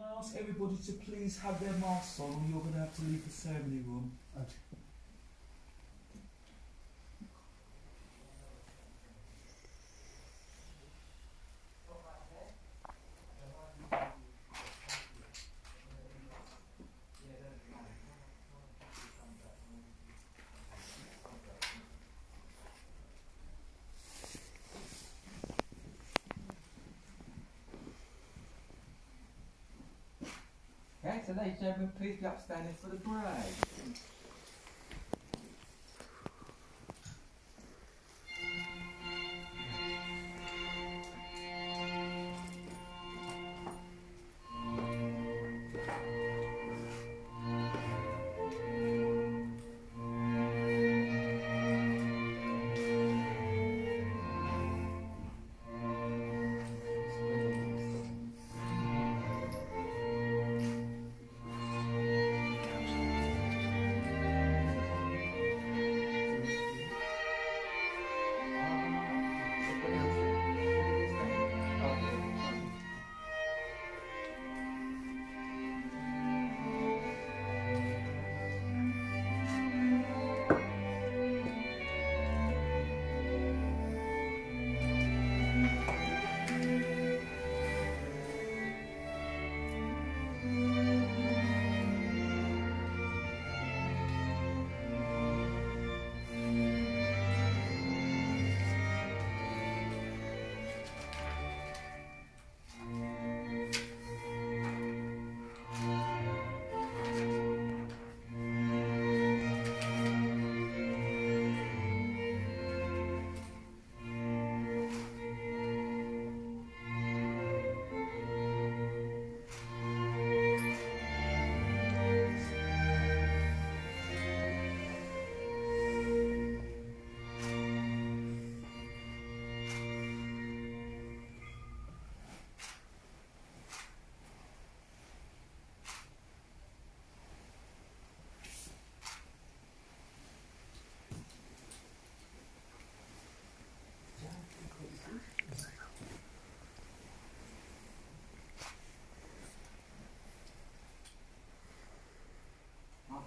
I ask everybody to please have their masks on, or you're going to have to leave the ceremony room. Okay. Okay, so ladies and gentlemen, please be upstanding for the bride.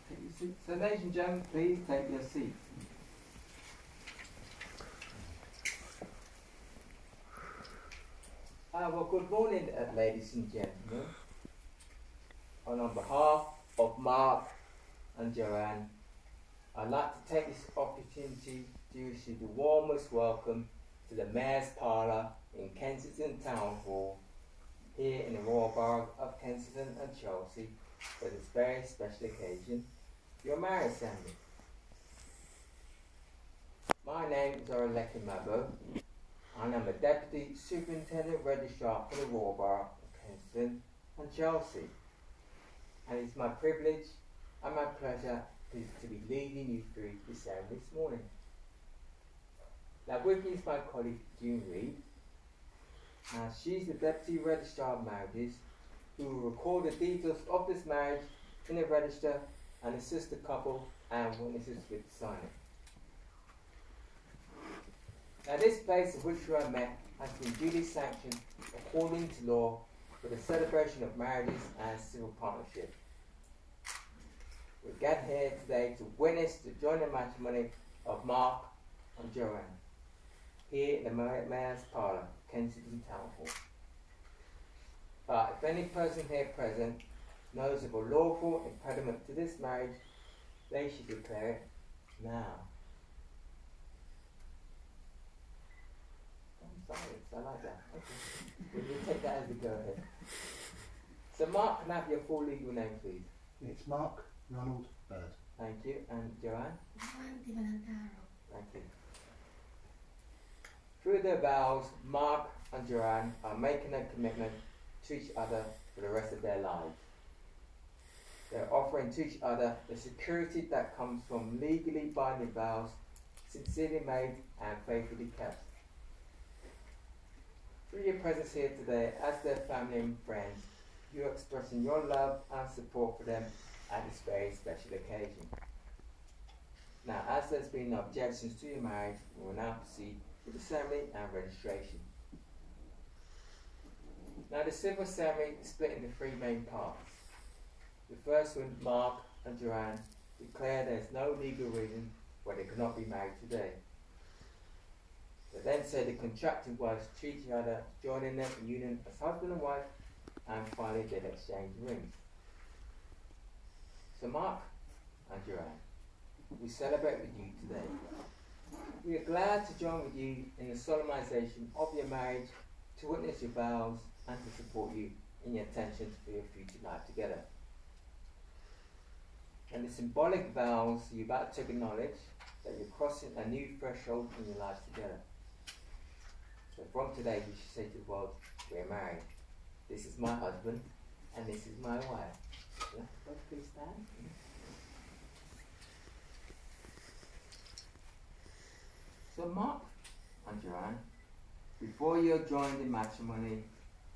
Take your seat. So ladies and gentlemen, please take your seats. Well, good morning, ladies and gentlemen. On behalf of Mark and Joanne, I'd like to take this opportunity to wish you the warmest welcome to the Mayor's Parlour in Kensington Town Hall, here in the Royal Borough of Kensington and Chelsea, for this very special occasion, your marriage ceremony. My name is Oreleki Mabo, and I'm a Deputy Superintendent Registrar for the Royal Borough of Kensington and Chelsea. And it's my privilege and my pleasure to be leading you through the ceremony this morning. Now with me is my colleague June Reid. She's the Deputy Registrar of Marriages, who will record the details of this marriage in the register and assist the couple and witnesses with signing. Now this place in which we are met has been duly sanctioned according to law for the celebration of marriages and civil partnership. We're gathered here today to witness the joint matrimony of Mark and Joanne, here in the Mayor's Parlour, Kensington Town Hall. But if any person here present knows of a lawful impediment to this marriage, they should declare it now. Silence, I like that. Okay. We'll take that as a go ahead. So Mark, can I have your full legal name, please? It's Mark Ronald Bird. Thank you. And Joanne? Thank you. Through their vows, Mark and Joanne are making a commitment to each other for the rest of their lives. They're offering to each other the security that comes from legally binding vows, sincerely made and faithfully kept. Through your presence here today, as their family and friends, you are expressing your love and support for them at this very special occasion. Now, as there's been no objections to your marriage, we will now proceed with the ceremony and registration. Now the civil ceremony is split into three main parts. The first one, Mark and Joanne declare there is no legal reason why they cannot be married today. They then say the contracting wives treat each other, joining them in union as husband and wife, and finally they exchange rings. So Mark and Joanne, we celebrate with you today. We are glad to join with you in the solemnization of your marriage, to witness your vows and to support you in your intentions for your future life together. And the symbolic vows you're about to acknowledge that you're crossing a new threshold in your lives together. So from today you should say to the world, we're married. This is my husband and this is my wife. Yeah, both please stand. So Mark and Joanne, before you're joined in matrimony,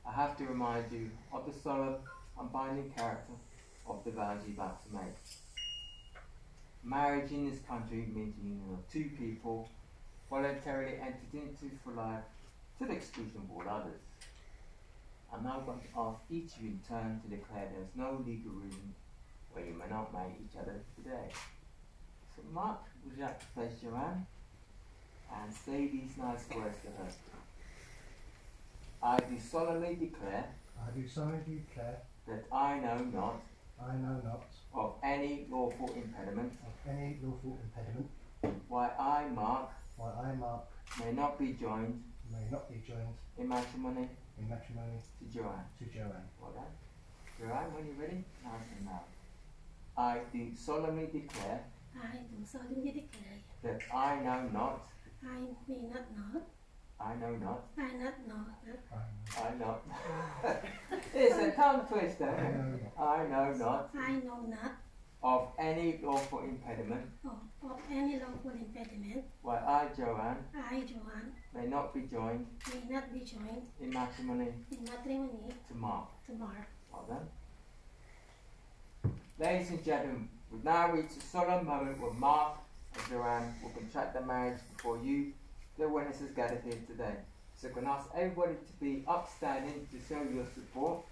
I have to remind you of the solemn and binding character of the vows you're about to make. Marriage in this country means the union of two people voluntarily entered into for life to the exclusion of all others. I'm now going to ask each of you in turn to declare there is no legal reason why you may not marry each other today. So Mark, would you like to face Joanne and say these nice words to her? I do solemnly declare that I know not of any lawful impediment why I, Mark, may not be joined in matrimony to Joanne. Well done. Joanne, when you're ready, nice and loud. I do solemnly declare that I know not It's a tongue twister. I know not of any lawful impediment why I, Joanne, may not be joined in matrimony to Mark. Well done. Ladies and gentlemen, we've now reached a solemn moment where Mark and Joanne will contract their marriage before you, the witnesses gathered here today. So I can ask everybody to be upstanding to show your support.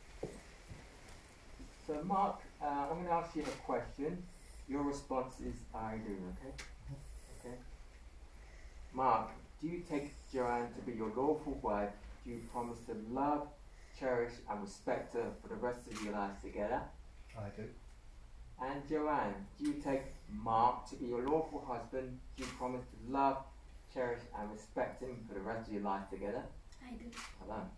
So Mark, I'm going to ask you a question. Your response is I do, okay? Okay. Mark, do you take Joanne to be your lawful wife? Do you promise to love, cherish and respect her for the rest of your lives together? I do. And Joanne, do you take Mark to be your lawful husband? Do you promise to love, cherish and respect him for the rest of your life together? I do. Well done.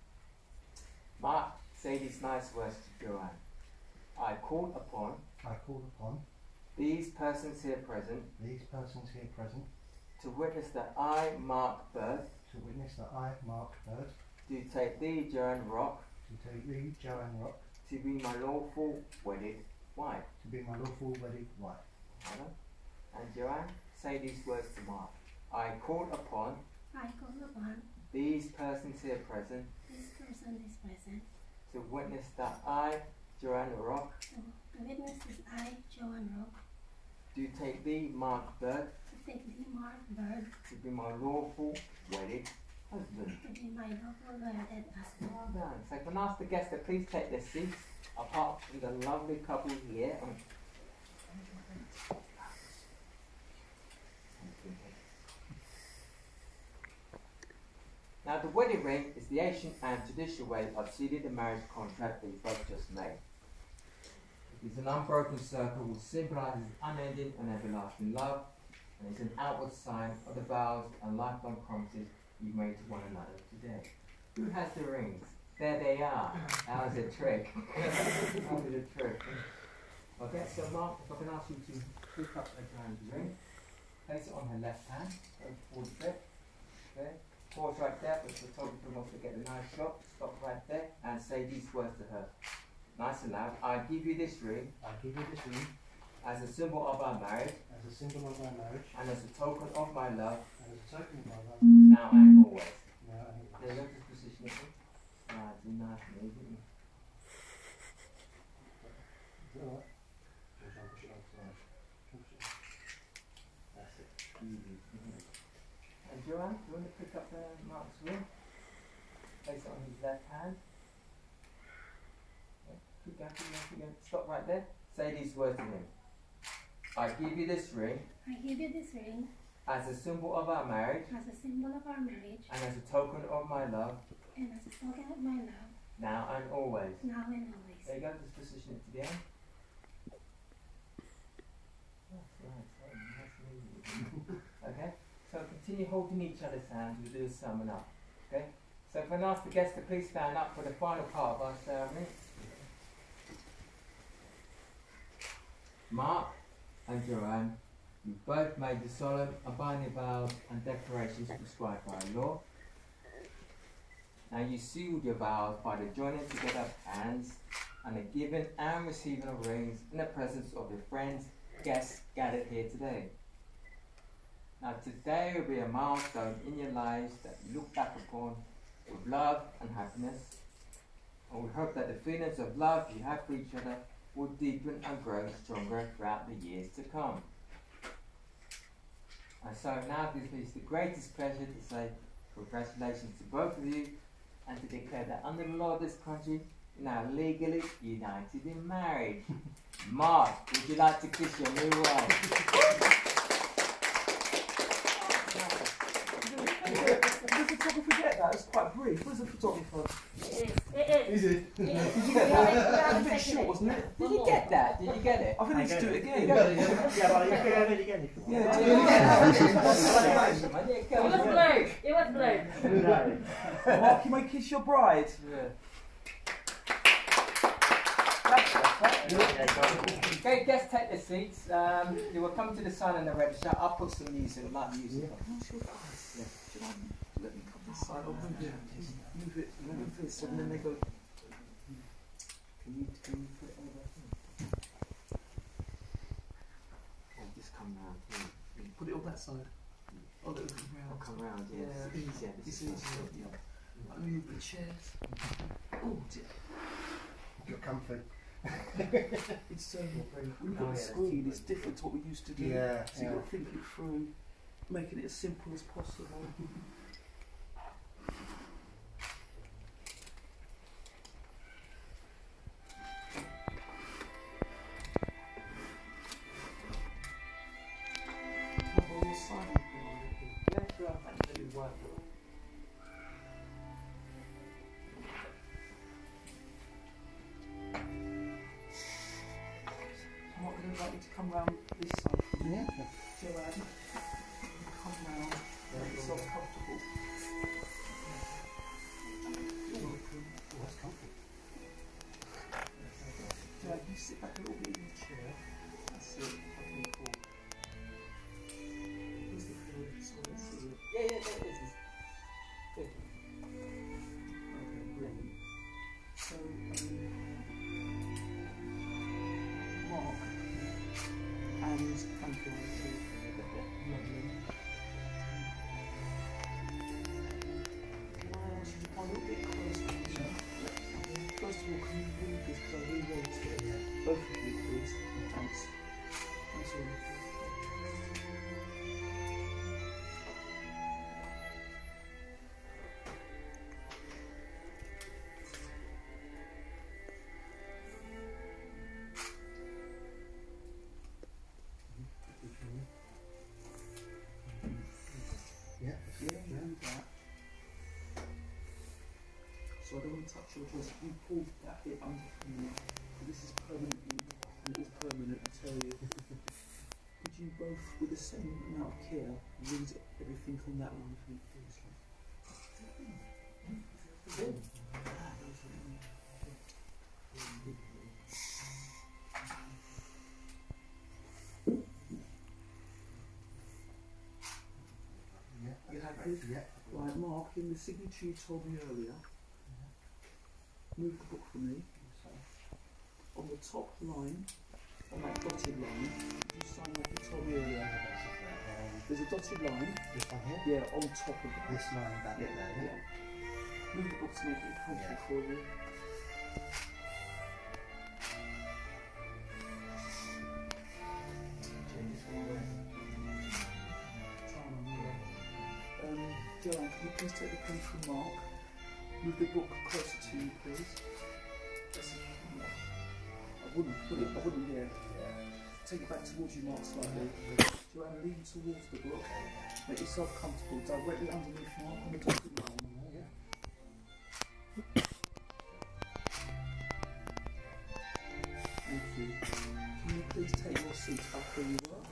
Mark, say these nice words to Joanne. I call upon these persons here present to witness that I, Mark Bird, do take thee, Joanne Rock, to be my lawful wedded wife. Well done. And Joanne, say these words to Mark. I call upon these persons here present to witness that I, Joanne Rock, do take thee, Mark Bird, to be my lawful wedded husband. Well done. So I can ask the guests to please take their seats, apart from the lovely couple here. Now the wedding ring is the ancient and traditional way of sealing the marriage contract that you both just made. It is an unbroken circle which symbolises unending and everlasting love, and is an outward sign of the vows and lifelong promises you made to one another today. Who has the rings? There they are. That was a trick. That was a trick. Okay, so Mark, if I can ask you to pick up Joanne's ring, place it on her left hand, go forward a bit. Okay. Pause right there, but the photographer wants to get a nice shot. Stop right there and say these words to her. Nice and loud. I give you this ring as a symbol of our marriage and as a token of my love now and always. There, look at this position of it. Nice and nice and easy. That's it. Easy. And Joanne, do you want to pick up Mark's ring? Place it on his left hand. Keep going, keep going, keep going. Stop right there. Say these words to him. I give you this ring I give you this ring as a symbol of our marriage as a symbol of our marriage and as a token of my love, and as a token of my love, now and always. now and always. There you go, just position it to the end. That's right, nice and easy. Okay, so continue holding each other's hands. We'll do a summing up. Okay, so if I can ask the guests to please stand up for the final part of our ceremony. Mark and Joanne, you both made the solemn and binding vows and declarations prescribed by law. Now you sealed your vows by the joining together of hands and the giving and receiving of rings in the presence of your friends, guests gathered here today. Now today will be a milestone in your lives that you look back upon with love and happiness. And we hope that the feelings of love you have for each other will deepen and grow stronger throughout the years to come. And so now it gives me the greatest pleasure to say congratulations to both of you and to declare that under the law of this country, you're now legally united in marriage. Mark, would you like to kiss your new wife? Did the photographer get that? It's quite brief. Where's the photographer? It is. Is it? It is. Did you get that? It was a bit short, wasn't it? Did you get that? Did you get it? I think we need to do it again. Yeah, but you can do it again if you want. Yeah, do it again. It was blue. It was blue. Mark, you may kiss your bride. Yeah. Okay, guests take their seats. You will come to the sign in the register. I'll put some music, light music on. What's your price? Yeah. Should I let me come this side or move it? Move this, and then they go. Can you put it over there? Or just come round here. Put it on that side. Oh, it'll come round. I'll come round, yeah. Yeah. It's easier. It's easier. Yeah. Let me move the chairs. Oh, dear. You're comfy. It's when you've got the screen, it's different to what we used to do. Yeah. So you've got to think it through, making it as simple as possible. Have all your signing behind it. Yeah, sure. That should work. I'm not going to invite you to come round this side for me. Yeah. Joanne, come round, make yourself comfortable. You're welcome. Oh, that's comfy. Joanne, you sit back a little bit in your chair. That's it. Okay, cool. Where's the field? So let's see it. Yeah, that is. Good. Okay, brilliant. So, Mark and thank you, Andrew. Lovely. Can I ask you to come a little bit closer, please? First of all, can you read this because I really want it. Both of you, please. Thanks. Thanks all. Yeah. Yeah, do that. So I don't want to touch your dress. You pull that bit under from you. This is permanent, and it is permanent, I tell you. Could you both, with the same amount of care, read everything on that one for me, please? Yeah. You happy? Yeah. Right, Mark, in the signature you told me earlier, move the book for me. On the top line, on that dotted line, you sign like you told me earlier. There's a dotted line. This one here? Yeah, on top of it. This line, that bit there, yeah? Move the book to make it comfortable Yeah. for you. Joanne, can you please take the pen from Mark? Move the book closer to you, please. That's it. wouldn't, yeah. Take it back towards you, Mark, slightly. Do and lean towards the block. Make yourself comfortable directly underneath Mark on the dotted line. Thank you. Can you please take your seat back where you were?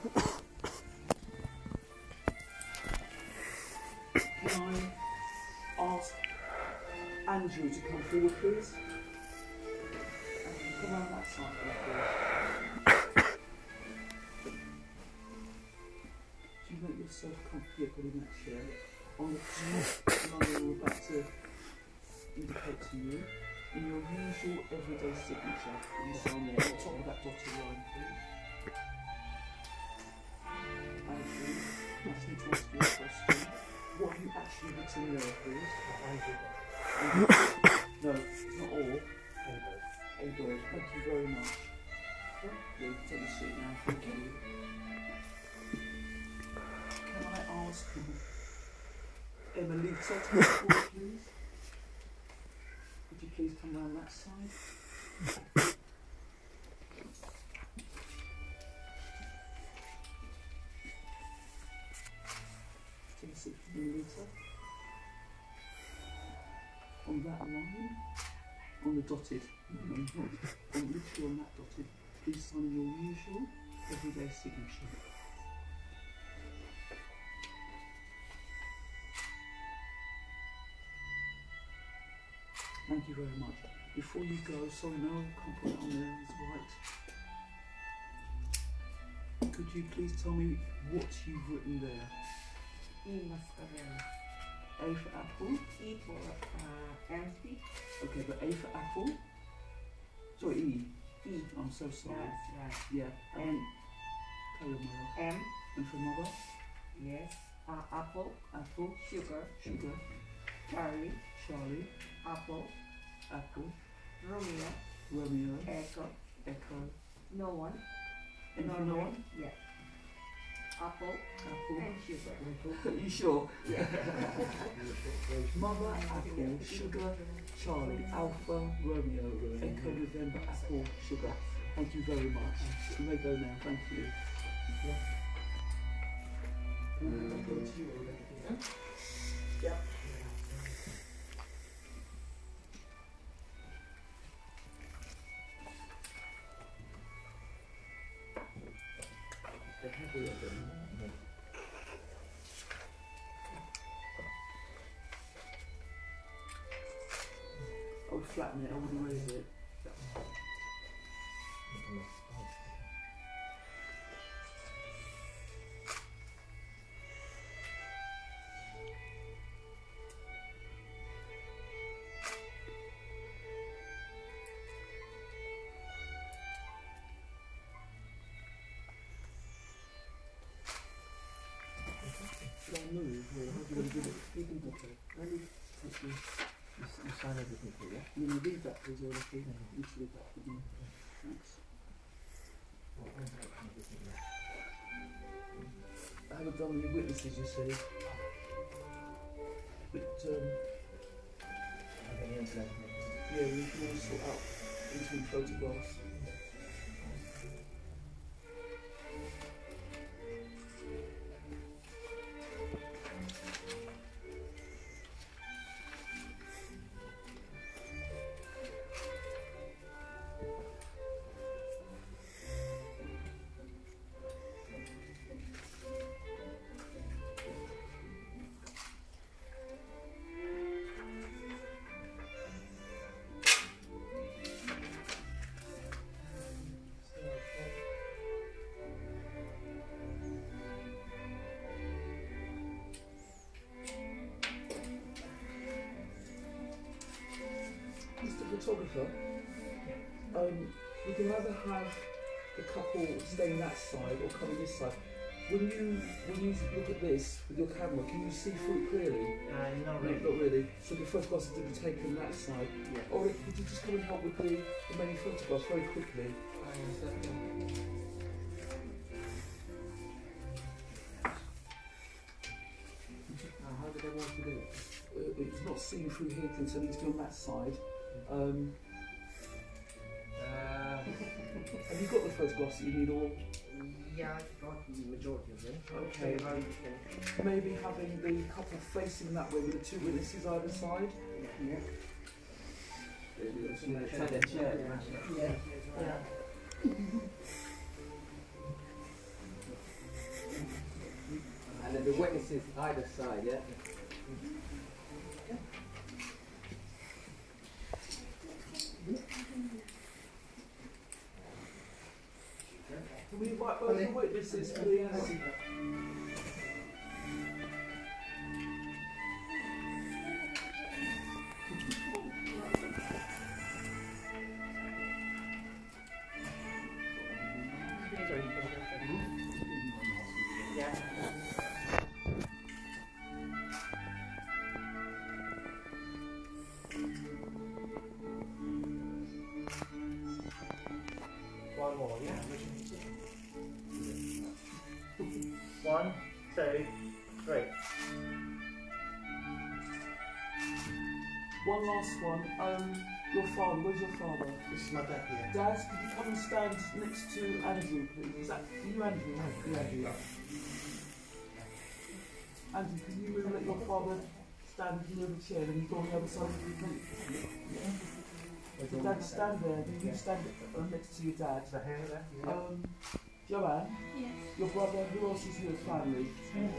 Can I ask Andrew to come forward, please? Andrew, come around that side, please. Do you make yourself comfortable in that chair? On the top line we're about to indicate to you, in your usual everyday signature, you sign there, on the top of that dotted line, please. Andrew, I just need to ask you a question. What have you actually written there, please? No, it's not all. A bird. Thank you very much. Yeah, you can take your seat now. Thank you. Can I ask Emily to come forward, please? Would you please come round that side? Take a seat for Melita. On that line, on the dotted, literally on that dotted, please sign your usual everyday signature. Thank you very much. Before you go, sorry, no, can't put it on there, it's white. Could you please tell me what you've written there? E mascarilla. A for apple. E for empty. Okay, but A for apple. Sorry, E. E. I'm so sorry. That's right. Yeah. And carry on, mother. M. And for mother? Yes. Apple. Apple. Sugar. Sugar. Charlie. Charlie. Apple. Apple. Romeo. Romeo. Echo. Echo. No one. Anything no one? Yeah. Apple. Apple. And sugar. Are you sure? Yeah. Mother, apple, sugar, Charlie, Alpha, Romeo, Echo, November, apple, sugar. Thank you very much. You may go now. Thank you. Yeah. I would flatten it, I wouldn't raise it. Should I move or how do you want to do it? You can do it. Ready? Thank you. You sign everything here, yeah? You want to read that please, or okay? You should read that for me. Thanks. I haven't done any witnesses, you see. But, yeah, we can all sort out between photographs. Photographer, you can either have the couple staying that side or coming this side. When you look at this with your camera, can you see through it clearly? Not No, not really. So the photographs are to be taken that side. Yeah. Or could you just come and help with the remaining photographs very quickly? How do they want to do it? It's not seen through here, so it needs to be on that side. Have you got the photographs that you need all? Yeah, I got the majority of them. Okay. How you can. Maybe having the couple facing that way with the two witnesses either side? Yeah. Turn the chair. Yeah. And then the witnesses either side, yeah? Can we invite both the witnesses, please? Yeah. One more, yeah? 1, 2, 3. One last one. Your father, where's your father? This is my dad here. Dad, could you come and stand next to Andrew, please? Is that you, Andrew? Yeah, Andrew. Andrew, can you let your father stand near the chair and you go on the other side of the plate? So Dad, stand there, then you stand next to your dad. Joanne, Yes. your brother, who else is your family? Can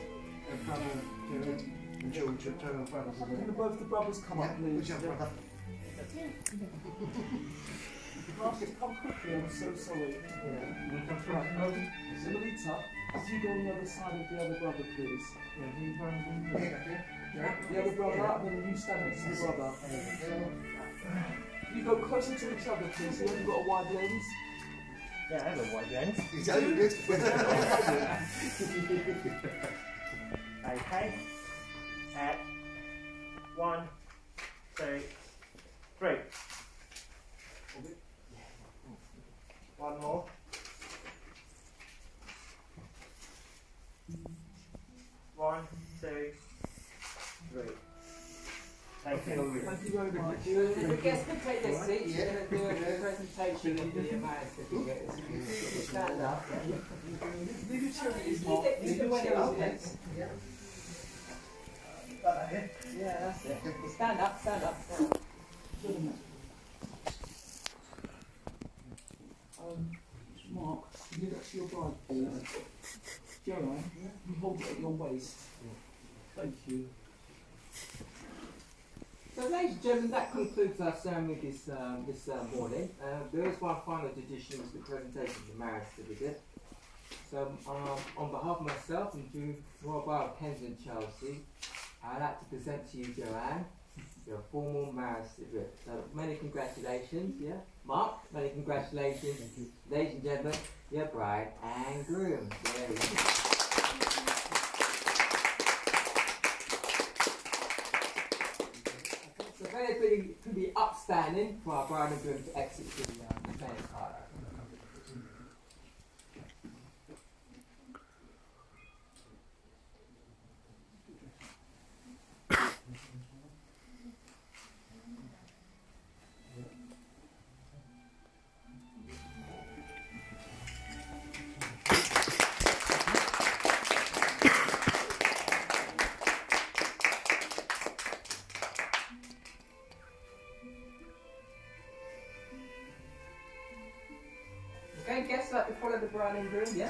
both the brothers come up, please? Which brother? Ask to come quickly, I'm so sorry. Right, Melita, could you go on the other side of the other brother, please? The other brother, and then you stand next to the brother. You go closer to each other, please. You haven't got a wide lens. Yeah, I have a wide lens. Okay. At 1, 2, 3. One more. One, two, three. Thank you. Thank you very much. The guests can take their seats. We're going to do a presentation of the marriage certificate. You stand up. Leave your chair, please, Mark. Leave your chair, please. Yeah, that's it. Stand up, stand up, stand up. Mark, can you give that to your bride, please? Joanne, you hold it at your waist. Thank you. So, ladies and gentlemen, that concludes our ceremony this morning. There is one final tradition, which is the presentation of the marriage certificate. So, on behalf of myself and the Royal Borough of Kensington, Chelsea, I'd like to present to you, Joanne, your formal marriage certificate. So, many congratulations, yeah? Mark, many congratulations. Thank you. Ladies and gentlemen, your bride and groom. There we go. So if anybody can be upstanding for our bride and groom to exit the main car. Okay, guests like to follow the bride and groom, yeah?